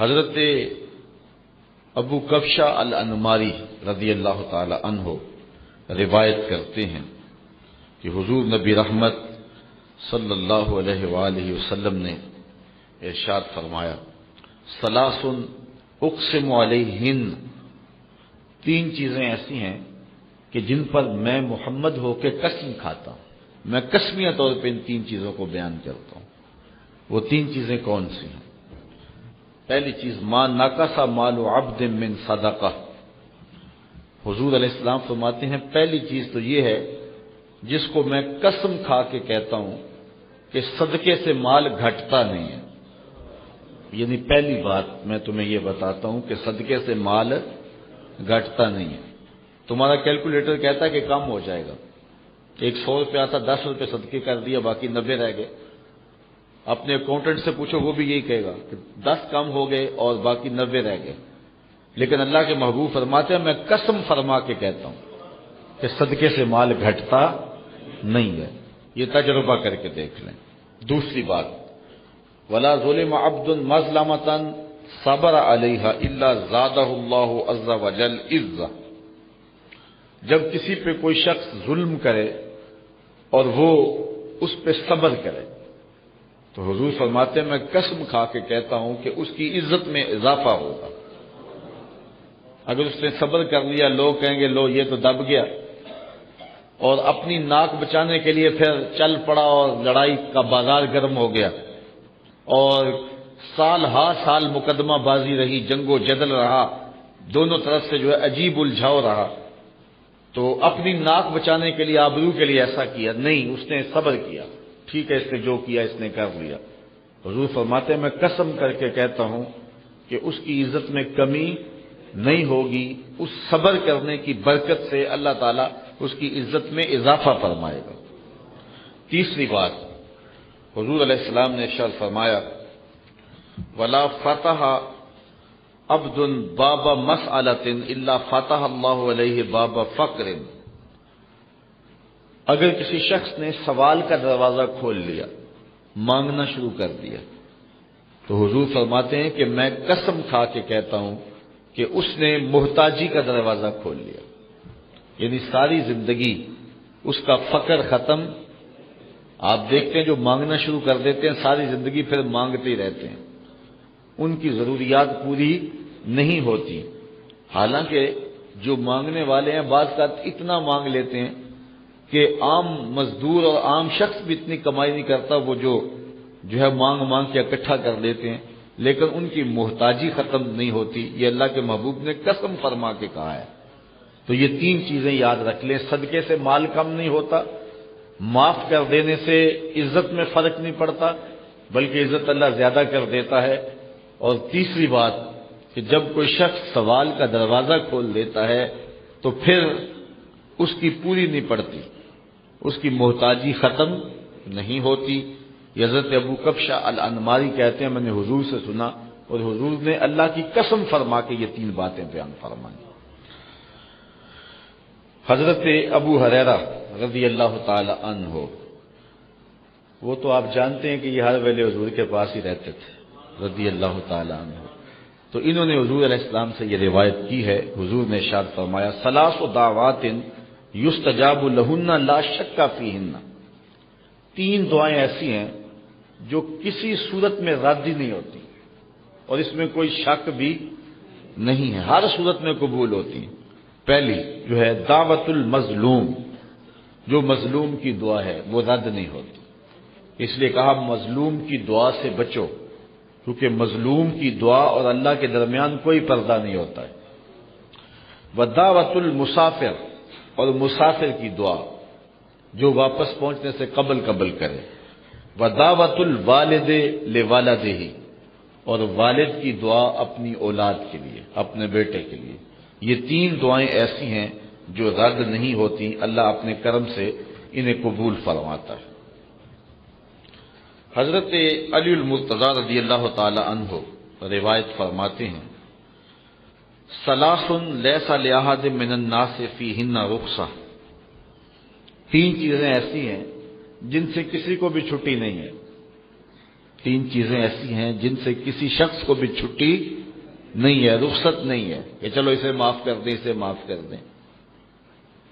حضرت ابو کبشہ الانماری رضی اللہ تعالی عنہ روایت کرتے ہیں کہ حضور نبی رحمت صلی اللہ علیہ وآلہ وسلم نے ارشاد فرمایا، ثلاث اقسم علیہن، تین چیزیں ایسی ہیں کہ جن پر میں محمد ہو کے قسم کھاتا ہوں، میں قسمیہ طور پہ ان تین چیزوں کو بیان کرتا ہوں۔ وہ تین چیزیں کون سی ہیں؟ پہلی چیز، ما نقص مال عبد من صدقہ، حضور علیہ السلام فرماتے ہیں پہلی چیز تو یہ ہے جس کو میں قسم کھا کے کہتا ہوں کہ صدقے سے مال گھٹتا نہیں ہے۔ یعنی پہلی بات میں تمہیں یہ بتاتا ہوں کہ صدقے سے مال گھٹتا نہیں ہے۔ تمہارا کیلکولیٹر کہتا ہے کہ کم ہو جائے گا، 100 روپیہ تھا 10 روپے صدقے کر دیا، باقی 90 رہ گئے۔ اپنے اکاؤنٹنٹ سے پوچھو، وہ بھی یہی کہے گا کہ 10 کم ہو گئے اور باقی 90 رہ گئے۔ لیکن اللہ کے محبوب فرماتے ہیں میں قسم فرما کے کہتا ہوں کہ صدقے سے مال گھٹتا نہیں ہے۔ یہ تجربہ کر کے دیکھ لیں۔ دوسری بات، ولا ظلم عبد مظلمۃ صبر علیہا الا زادہ اللہ عز وجل عزہ، جب کسی پہ کوئی شخص ظلم کرے اور وہ اس پہ صبر کرے تو حضور فرماتے ہیں میں قسم کھا کے کہتا ہوں کہ اس کی عزت میں اضافہ ہوگا۔ اگر اس نے صبر کر لیا، لوگ کہیں گے لو یہ تو دب گیا، اور اپنی ناک بچانے کے لیے پھر چل پڑا اور لڑائی کا بازار گرم ہو گیا اور سال ہا سال مقدمہ بازی رہی، جنگ و جدل رہا، دونوں طرف سے جو ہے عجیب الجھاؤ رہا، تو اپنی ناک بچانے کے لیے، آبرو کے لیے ایسا کیا نہیں، اس نے صبر کیا، ٹھیک ہے اس نے جو کیا اس نے کر لیا۔ حضور فرماتے ہیں میں قسم کر کے کہتا ہوں کہ اس کی عزت میں کمی نہیں ہوگی، اس صبر کرنے کی برکت سے اللہ تعالیٰ اس کی عزت میں اضافہ فرمائے گا۔ تیسری بات، حضور علیہ السلام نے ارشاد فرمایا ولا فتح عبد باب مسألۃ الا فتح اللہ علیہ باب فقر، اگر کسی شخص نے سوال کا دروازہ کھول لیا، مانگنا شروع کر دیا، تو حضور فرماتے ہیں کہ میں قسم کھا کے کہتا ہوں کہ اس نے محتاجی کا دروازہ کھول لیا، یعنی ساری زندگی اس کا فقر ختم۔ آپ دیکھتے ہیں جو مانگنا شروع کر دیتے ہیں ساری زندگی پھر مانگتے ہی رہتے ہیں، ان کی ضروریات پوری نہیں ہوتی۔ حالانکہ جو مانگنے والے ہیں بعض کا اتنا مانگ لیتے ہیں کہ عام مزدور اور عام شخص بھی اتنی کمائی نہیں کرتا، وہ جو ہے مانگ مانگ کے اکٹھا کر لیتے ہیں، لیکن ان کی محتاجی ختم نہیں ہوتی۔ یہ اللہ کے محبوب نے قسم فرما کے کہا ہے۔ تو یہ تین چیزیں یاد رکھ لیں، صدقے سے مال کم نہیں ہوتا، معاف کر دینے سے عزت میں فرق نہیں پڑتا بلکہ عزت اللہ زیادہ کر دیتا ہے، اور تیسری بات کہ جب کوئی شخص سوال کا دروازہ کھول دیتا ہے تو پھر اس کی پوری نہیں پڑتی، اس کی محتاجی ختم نہیں ہوتی۔ حضرت ابو کبشہ الانماری کہتے ہیں میں نے حضور سے سنا اور حضور نے اللہ کی قسم فرما کے یہ تین باتیں بیان فرمائیں۔ حضرت ابو ہریرہ رضی اللہ تعالی عنہ، وہ تو آپ جانتے ہیں کہ یہ ہر ویلے حضور کے پاس ہی رہتے تھے رضی اللہ تعالی عنہ، تو انہوں نے حضور علیہ السلام سے یہ روایت کی ہے، حضور نے ارشاد فرمایا ثلاث دعوات یستجاب لہن لا شک فیہن، تین دعائیں ایسی ہیں جو کسی صورت میں رد ہی نہیں ہوتی اور اس میں کوئی شک بھی نہیں ہے، ہر صورت میں قبول ہوتی ہیں۔ پہلی جو ہے دعوت المظلوم، جو مظلوم کی دعا ہے وہ رد نہیں ہوتی، اس لیے کہا مظلوم کی دعا سے بچو، کیونکہ مظلوم کی دعا اور اللہ کے درمیان کوئی پردہ نہیں ہوتا ہے۔ ودعوت المسافر، اور مسافر کی دعا جو واپس پہنچنے سے قبل کرے۔ ودعوت الوالد لوالدہ، اور والد کی دعا اپنی اولاد کے لیے، اپنے بیٹے کے لیے۔ یہ تین دعائیں ایسی ہیں جو رد نہیں ہوتی، اللہ اپنے کرم سے انہیں قبول فرماتا ہے۔ حضرت علی المرتضی رضی اللہ تعالی عنہ روایت فرماتے ہیں ثلاث لیس لأحد من الناس فیہن رخصہ، تین چیزیں ایسی ہیں جن سے کسی کو بھی چھٹی نہیں ہے۔ تین چیزیں ایسی ہیں جن سے کسی شخص کو بھی چھٹی نہیں ہے، رخصت نہیں ہے کہ چلو اسے معاف کر دیں، اسے معاف کر دیں۔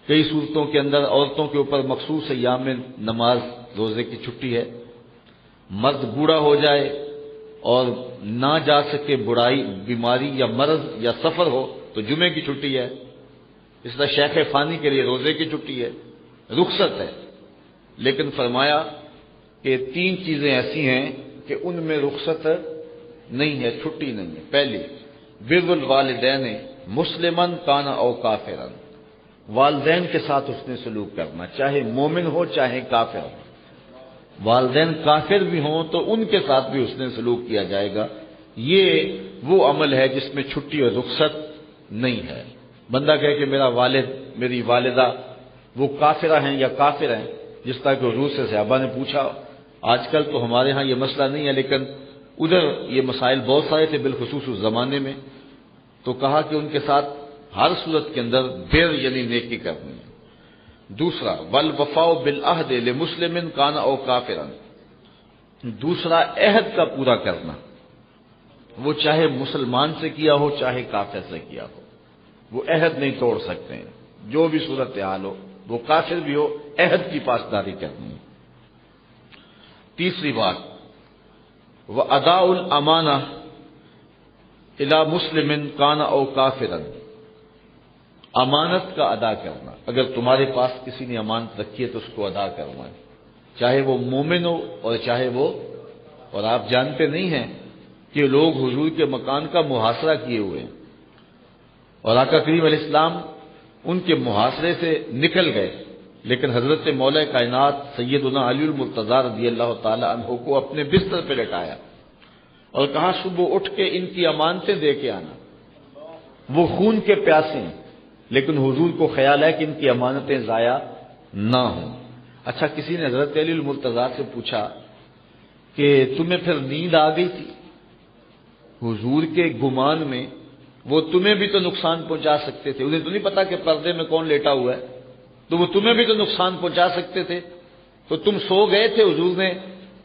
کئی صورتوں کے اندر عورتوں کے اوپر مخصوص ایام میں نماز روزے کی چھٹی ہے۔ مرد بوڑھا ہو جائے اور نہ جا سکے، بڑائی، بیماری یا مرض یا سفر ہو تو جمعے کی چھٹی ہے۔ اس طرح شیخ فانی کے لیے روزے کی چھٹی ہے، رخصت ہے۔ لیکن فرمایا کہ تین چیزیں ایسی ہیں کہ ان میں رخصت نہیں ہے، چھٹی نہیں ہے۔ پہلی، بر الوالدین مسلمن کان او کافرن، والدین کے ساتھ اس نے سلوک کرنا، چاہے مومن ہو چاہے کافر ہو۔ والدین کافر بھی ہوں تو ان کے ساتھ بھی اس نے سلوک کیا جائے گا۔ یہ وہ عمل ہے جس میں چھٹی اور رخصت نہیں ہے۔ بندہ کہے کہ میرا والد، میری والدہ وہ کافرہ ہیں یا کافر ہیں، جس طرح کہ حضور سے صحابہ نے پوچھا۔ آج کل تو ہمارے ہاں یہ مسئلہ نہیں ہے، لیکن ادھر یہ مسائل بہت سارے تھے، بالخصوص اس زمانے میں۔ تو کہا کہ ان کے ساتھ ہر صورت کے اندر بر یعنی نیکی کرنی ہے۔ دوسرا، والوفاء بالعہد لمسلم کان او کافرا، دوسرا عہد کا پورا کرنا، وہ چاہے مسلمان سے کیا ہو چاہے کافر سے کیا ہو، وہ عہد نہیں توڑ سکتے ہیں، جو بھی صورتحال ہو، وہ کافر بھی ہو، عہد کی پاسداری کرنی ہے۔ تیسری بات، وَأَدَاءُ الْأَمَانَةِ إِلَى مُسْلِمٍ كَانَ أَوْ كَافِرًا، امانت کا ادا کرنا۔ اگر تمہارے پاس کسی نے امانت رکھی ہے تو اس کو ادا کرنا ہے، چاہے وہ مومن ہو اور چاہے وہ، اور آپ جانتے نہیں ہیں کہ لوگ حضور کے مکان کا محاصرہ کیے ہوئے ہیں، اور آقا کریم علیہ السلام ان کے محاصرے سے نکل گئے، لیکن حضرت مولا کائنات سیدنا علی المرتضیٰ رضی اللہ تعالی عنہ کو اپنے بستر پہ لٹایا اور کہا صبح اٹھ کے ان کی امانتیں دے کے آنا۔ وہ خون کے پیاسے ہیں، لیکن حضور کو خیال ہے کہ ان کی امانتیں ضائع نہ ہوں۔ اچھا، کسی نے حضرت علی المرتضیٰ سے پوچھا کہ تمہیں پھر نیند آ گئی تھی؟ حضور کے گمان میں وہ تمہیں بھی تو نقصان پہنچا سکتے تھے، انہیں تو نہیں پتا کہ پردے میں کون لیٹا ہوا ہے، تو وہ تمہیں بھی تو نقصان پہنچا سکتے تھے، تو تم سو گئے تھے، حضور نے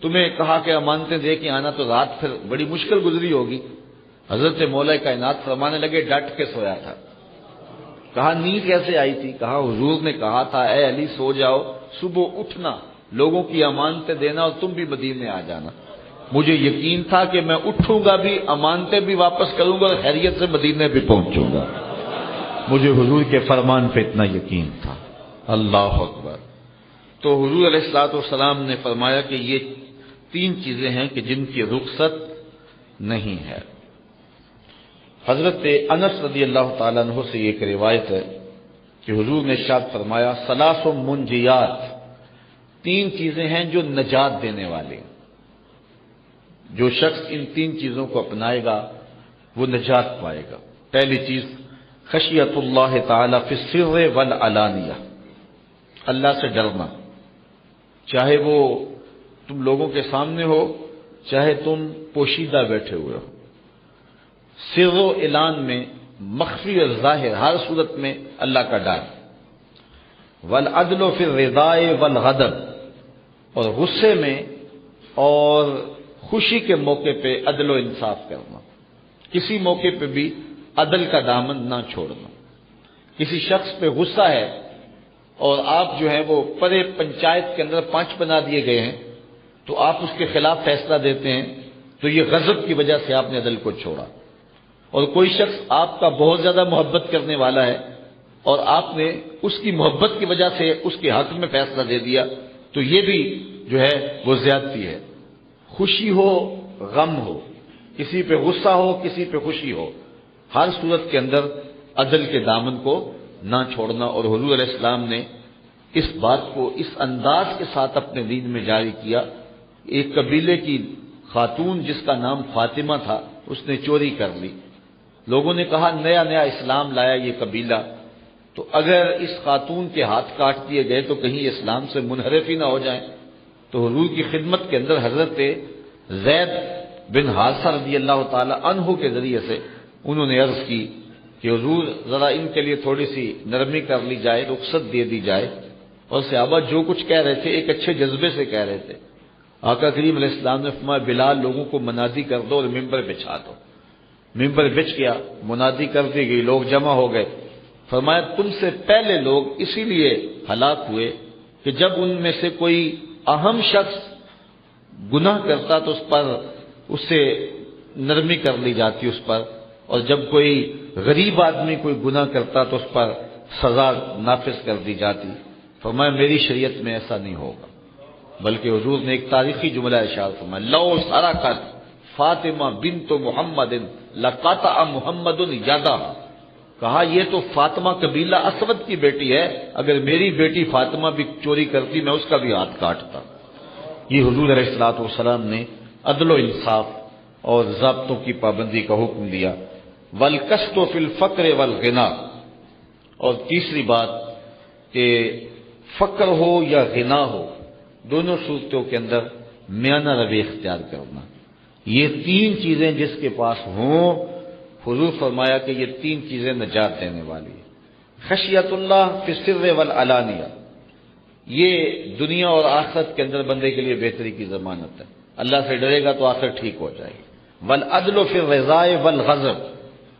تمہیں کہا کہ امانتیں دے کے آنا، تو رات پھر بڑی مشکل گزری ہوگی۔ حضرت مولا کائنات فرمانے لگے ڈٹ کے سویا تھا۔ کہا نیند کیسے آئی تھی؟ کہا حضور نے کہا تھا اے علی سو جاؤ، صبح اٹھنا، لوگوں کی امانتیں دینا اور تم بھی مدینے آ جانا۔ مجھے یقین تھا کہ میں اٹھوں گا بھی، امانتیں بھی واپس کروں گا اور خیریت سے مدینے بھی پہنچوں گا۔ مجھے حضور کے فرمان پہ اتنا یقین تھا۔ اللہ اکبر۔ تو حضور علیہ الصلوۃ والسلام نے فرمایا کہ یہ تین چیزیں ہیں کہ جن کی رخصت نہیں ہے۔ حضرت انس رضی اللہ تعالیٰ عنہ سے ایک روایت ہے کہ حضور نے ارشاد فرمایا ثلاث منجیات، تین چیزیں ہیں جو نجات دینے والے ہیں۔ جو شخص ان تین چیزوں کو اپنائے گا وہ نجات پائے گا۔ پہلی چیز خشیت اللہ تعالی فی السر والعلانیہ، اللہ سے ڈرنا، چاہے وہ تم لوگوں کے سامنے ہو چاہے تم پوشیدہ بیٹھے ہوئے ہو۔ سر و اعلان میں، مخفی اور ظاہر، ہر صورت میں اللہ کا ڈر۔ والعدل فی الرضاء والغضب، اور غصے میں اور خوشی کے موقع پہ عدل و انصاف کرنا، کسی موقع پہ بھی عدل کا دامن نہ چھوڑنا۔ کسی شخص پہ غصہ ہے اور آپ جو ہیں وہ پرے پنچایت کے اندر 5 بنا دیے گئے ہیں، تو آپ اس کے خلاف فیصلہ دیتے ہیں، تو یہ غضب کی وجہ سے آپ نے عدل کو چھوڑا۔ اور کوئی شخص آپ کا بہت زیادہ محبت کرنے والا ہے اور آپ نے اس کی محبت کی وجہ سے اس کے حق میں فیصلہ دے دیا، تو یہ بھی جو ہے وہ زیادتی ہے۔ خوشی ہو غم ہو، کسی پہ غصہ ہو کسی پہ خوشی ہو، ہر صورت کے اندر عدل کے دامن کو نہ چھوڑنا۔ اور حضور علیہ السلام نے اس بات کو اس انداز کے ساتھ اپنے دین میں جاری کیا۔ ایک قبیلے کی خاتون جس کا نام فاطمہ تھا، اس نے چوری کر لی۔ لوگوں نے کہا نیا نیا اسلام لایا یہ قبیلہ، تو اگر اس خاتون کے ہاتھ کاٹ دیے گئے تو کہیں اسلام سے منحرف ہی نہ ہو جائیں۔ تو حضور کی خدمت کے اندر حضرت زید بن حارثہ رضی اللہ تعالی عنہ کے ذریعے سے انہوں نے عرض کی کہ حضور ذرا ان کے لیے تھوڑی سی نرمی کر لی جائے، رخصت دے دی جائے۔ اور صحابہ جو کچھ کہہ رہے تھے ایک اچھے جذبے سے کہہ رہے تھے۔ آقا کریم علیہ السلام نے فرمایا بلال لوگوں کو منادی کر دو اور ممبر بچھا دو۔ ممبر بچھ گیا، منادی کر دی گئی، لوگ جمع ہو گئے۔ فرمایا تم سے پہلے لوگ اسی لیے ہلاک ہوئے کہ جب ان میں سے کوئی اہم شخص گناہ کرتا تو اس سے نرمی کر لی جاتی اس پر، اور جب کوئی غریب آدمی کوئی گناہ کرتا تو اس پر سزا نافذ کر دی جاتی۔ فرمایا میری شریعت میں ایسا نہیں ہوگا، بلکہ حضور نے ایک تاریخی جملہ ارشاد فرمایا لو سرقت فاطمہ بنت محمد لقطع محمد یدہ، کہا یہ تو فاطمہ قبیلہ اسود کی بیٹی ہے، اگر میری بیٹی فاطمہ بھی چوری کرتی میں اس کا بھی ہاتھ کاٹتا۔ یہ حضور علیہ الصلوۃ والسلام نے عدل و انصاف اور ضابطوں کی پابندی کا حکم دیا۔ والقسط فی الفقر والغنا، اور تیسری بات کہ فقر ہو یا غنا ہو، دونوں صورتوں کے اندر میانہ روی اختیار کرنا، یہ تین چیزیں جس کے پاس ہوں، حضور فرمایا کہ یہ تین چیزیں نجات دینے والی ہیں۔ خشیت اللہ فی السر والعلانیہ، یہ دنیا اور آخرت کے اندر بندے کے لیے بہتری کی ضمانت ہے، اللہ سے ڈرے گا تو آخرت ٹھیک ہو جائے گی۔ والعدل فی الرضا والغضب،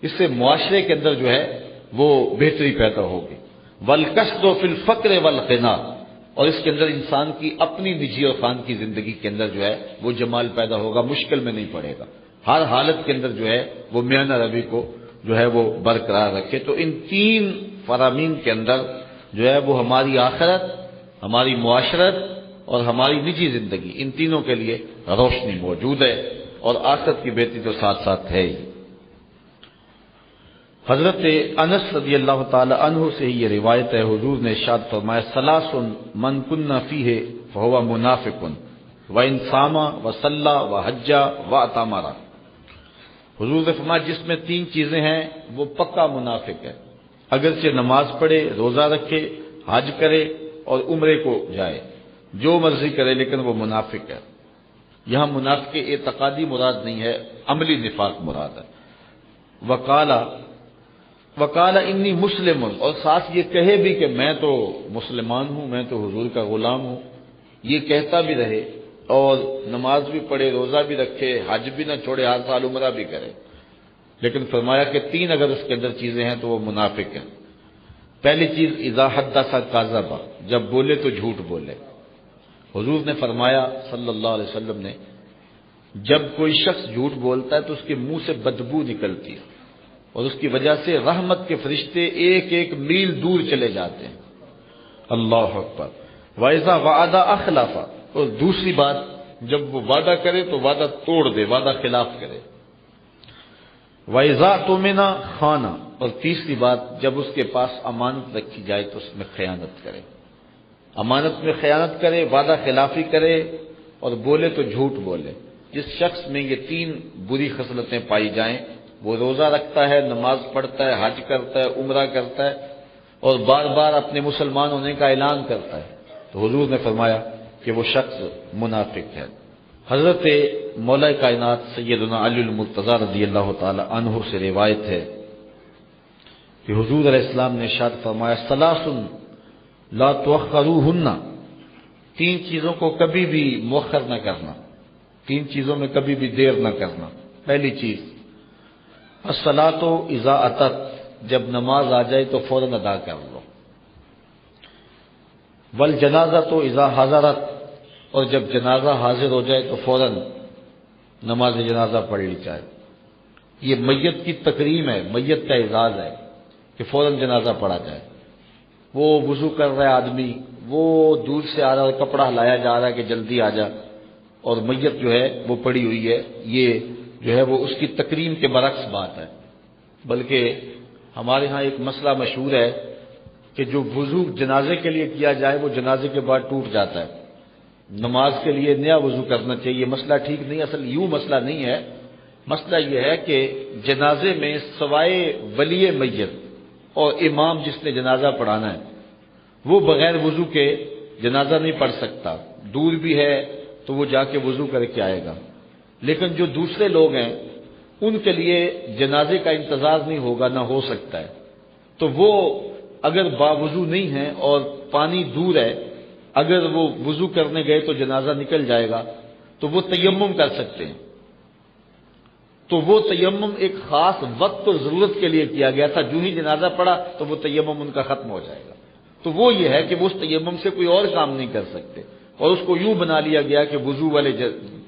اس سے معاشرے کے اندر جو ہے وہ بہتری پیدا ہوگی۔ والقصد فی الفقر والغنا، اور اس کے اندر انسان کی اپنی نجی اور خان کی زندگی کے اندر جو ہے وہ جمال پیدا ہوگا، مشکل میں نہیں پڑے گا، ہر حالت کے اندر جو ہے وہ میانہ روی کو جو ہے وہ برقرار رکھے۔ تو ان تین فرامین کے اندر جو ہے وہ ہماری آخرت، ہماری معاشرت اور ہماری نجی زندگی، ان تینوں کے لیے روشنی موجود ہے، اور آخرت کی بہتری تو ساتھ ساتھ ہے ہی۔ حضرت انس رضی اللہ تعالی عنہ سے ہی یہ روایت ہے، حضور نے ارشاد فرمایا ثلاث من کن فیہ فہو منافق وان صام وصلی وحج واعتمر، حضور نے فرمایا جس میں تین چیزیں ہیں وہ پکا منافق ہے، اگرچہ نماز پڑھے، روزہ رکھے، حج کرے اور عمرے کو جائے، جو مرضی کرے، لیکن وہ منافق ہے۔ یہاں منافق اعتقادی مراد نہیں ہے، عملی نفاق مراد ہے۔ وقال انی مسلم، اور ساتھ یہ کہے بھی کہ میں تو مسلمان ہوں، میں تو حضور کا غلام ہوں، یہ کہتا بھی رہے اور نماز بھی پڑھے، روزہ بھی رکھے، حج بھی نہ چھوڑے، ہر سال عمرہ بھی کرے، لیکن فرمایا کہ تین اگر اس کے اندر چیزیں ہیں تو وہ منافق ہے۔ پہلی چیز اذا حدث کذب، جب بولے تو جھوٹ بولے۔ حضور نے فرمایا صلی اللہ علیہ وسلم نے، جب کوئی شخص جھوٹ بولتا ہے تو اس کے منہ سے بدبو نکلتی ہے، اور اس کی وجہ سے رحمت کے فرشتے ایک ایک میل دور چلے جاتے ہیں۔ اللہ اکبر۔ وَإِذَا وَعَدَ أَخْلَفَ، اور دوسری بات جب وہ وعدہ کرے تو وعدہ توڑ دے، وعدہ خلاف کرے۔ وَإِذَا اؤْتُمِنَ خَانَ، اور تیسری بات جب اس کے پاس امانت رکھی جائے تو اس میں خیانت کرے، امانت میں خیانت کرے، وعدہ خلافی کرے اور بولے تو جھوٹ بولے۔ جس شخص میں یہ تین بری خصلتیں پائی جائیں، وہ روزہ رکھتا ہے، نماز پڑھتا ہے، حج کرتا ہے، عمرہ کرتا ہے اور بار بار اپنے مسلمان ہونے کا اعلان کرتا ہے، تو حضور نے فرمایا کہ وہ شخص منافق ہے۔ حضرت مولا کائنات سیدنا علی المرتضیٰ رضی اللہ تعالی عنہ سے روایت ہے کہ حضور علیہ السلام نے ارشاد فرمایا ثلاث لا تؤخروہن، تین چیزوں کو کبھی بھی مؤخر نہ کرنا، تین چیزوں میں کبھی بھی دیر نہ کرنا۔ پہلی چیز الصلاۃ اذا اتت، جب نماز آ جائے تو فوراً ادا کر لو۔ والجنازۃ اذا حضرت، اور جب جنازہ حاضر ہو جائے تو فوراً نماز جنازہ پڑھ لی جائے۔ یہ میت کی تکریم ہے، میت کا اعزاز ہے کہ فوراً جنازہ پڑھا جائے۔ وہ وضو کر رہا ہے آدمی، وہ دور سے آ رہا ہے، کپڑا ہلایا جا رہا ہے کہ جلدی آ جا، اور میت جو ہے وہ پڑی ہوئی ہے، یہ جو ہے وہ اس کی تکریم کے برعکس بات ہے۔ بلکہ ہمارے ہاں ایک مسئلہ مشہور ہے کہ جو وضو جنازے کے لیے کیا جائے وہ جنازے کے بعد ٹوٹ جاتا ہے، نماز کے لیے نیا وضو کرنا چاہیے۔ یہ مسئلہ ٹھیک نہیں، اصل یوں مسئلہ نہیں ہے، مسئلہ یہ ہے کہ جنازے میں سوائے ولی میت اور امام جس نے جنازہ پڑھانا ہے، وہ بغیر وضو کے جنازہ نہیں پڑھ سکتا، دور بھی ہے تو وہ جا کے وضو کر کے آئے گا، لیکن جو دوسرے لوگ ہیں ان کے لیے جنازے کا انتظار نہیں ہوگا، نہ ہو سکتا ہے، تو وہ اگر باوضو نہیں ہیں اور پانی دور ہے، اگر وہ وضو کرنے گئے تو جنازہ نکل جائے گا، تو وہ تیمم کر سکتے ہیں. تو وہ تیمم ایک خاص وقت اور ضرورت کے لیے کیا گیا تھا. جو ہی جنازہ پڑا تو وہ تیمم ان کا ختم ہو جائے گا. تو وہ یہ ہے کہ وہ اس تیمم سے کوئی اور کام نہیں کر سکتے، اور اس کو یوں بنا لیا گیا کہ وضو والے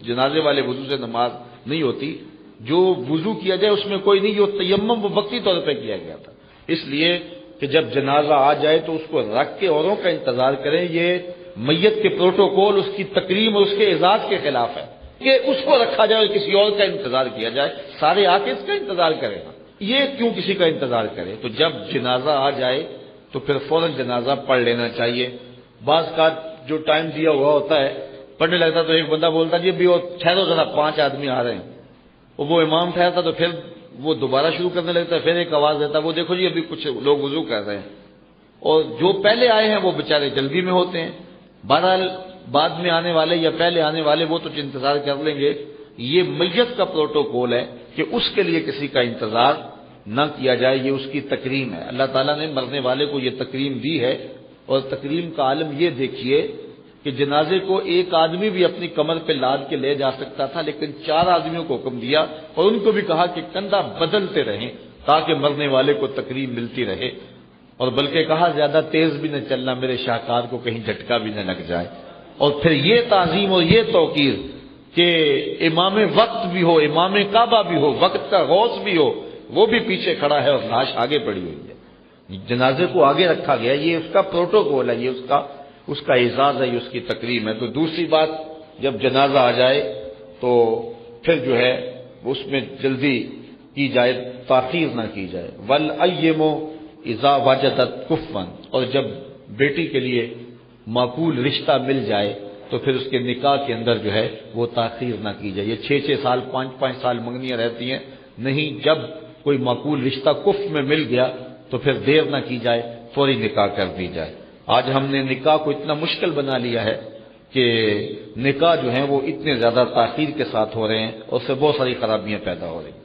جنازے والے وضو سے نماز نہیں ہوتی. جو وضو کیا جائے اس میں کوئی نہیں، جو تیمم وہ وقتی طور پہ کیا گیا تھا. اس لیے کہ جب جنازہ آ جائے تو اس کو رکھ کے اوروں کا انتظار کریں، یہ میت کے پروٹوکول، اس کی تکریم اور اس کے اعزاز کے خلاف ہے کہ اس کو رکھا جائے اور کسی اور کا انتظار کیا جائے. سارے آ کے اس کا انتظار کریں گا، یہ کیوں کسی کا انتظار کرے؟ تو جب جنازہ آ جائے تو پھر فوراً جنازہ پڑھ لینا چاہیے. بعض کا جو ٹائم دیا ہوا ہوتا ہے پڑھنے لگتا تو ایک بندہ بولتا جی ابھی وہ ٹھہرو ذرا 5 آدمی آ رہے ہیں، اور وہ امام ٹھہرتا تو پھر وہ دوبارہ شروع کرنے لگتا ہے، پھر ایک آواز دیتا وہ دیکھو جی ابھی کچھ لوگ وضو کر رہے ہیں. اور جو پہلے آئے ہیں وہ بےچارے جلدی میں ہوتے ہیں. بہرحال بعد میں آنے والے یا پہلے آنے والے وہ تو انتظار کر لیں گے. یہ میت کا پروٹوکول ہے کہ اس کے لیے کسی کا انتظار نہ کیا جائے، یہ اس کی تکریم ہے. اللہ تعالیٰ نے مرنے والے کو یہ تکریم دی ہے. اور تکریم کا عالم یہ دیکھیے کہ جنازے کو ایک آدمی بھی اپنی کمر پہ لاد کے لے جا سکتا تھا، لیکن 4 آدمیوں کو حکم دیا اور ان کو بھی کہا کہ کندھا بدلتے رہیں تاکہ مرنے والے کو تکریم ملتی رہے. اور بلکہ کہا زیادہ تیز بھی نہ چلنا، میرے شاہکار کو کہیں جھٹکا بھی نہ لگ جائے. اور پھر یہ تعظیم اور یہ توقیر کہ امام وقت بھی ہو، امام کعبہ بھی ہو، وقت کا غوث بھی ہو، وہ بھی پیچھے کھڑا ہے اور لاش آگے پڑی ہوئی ہے. جنازے کو آگے رکھا گیا، یہ اس کا پروٹوکول ہے، یہ اس کا اعزاز ہے، یہ اس کی تکریم ہے. تو دوسری بات، جب جنازہ آ جائے تو پھر جو ہے اس میں جلدی کی جائے، تاخیر نہ کی جائے. والایم اذا وجدت کفوا، اور جب بیٹی کے لیے معقول رشتہ مل جائے تو پھر اس کے نکاح کے اندر جو ہے وہ تاخیر نہ کی جائے. یہ 6 سال 5 سال منگنیاں رہتی ہیں، نہیں، جب کوئی معقول رشتہ کف میں مل گیا تو پھر دیر نہ کی جائے، فوری نکاح کر دی جائے. آج ہم نے نکاح کو اتنا مشکل بنا لیا ہے کہ نکاح جو ہیں وہ اتنے زیادہ تاخیر کے ساتھ ہو رہے ہیں اور اس سے بہت ساری خرابیاں پیدا ہو رہی ہیں.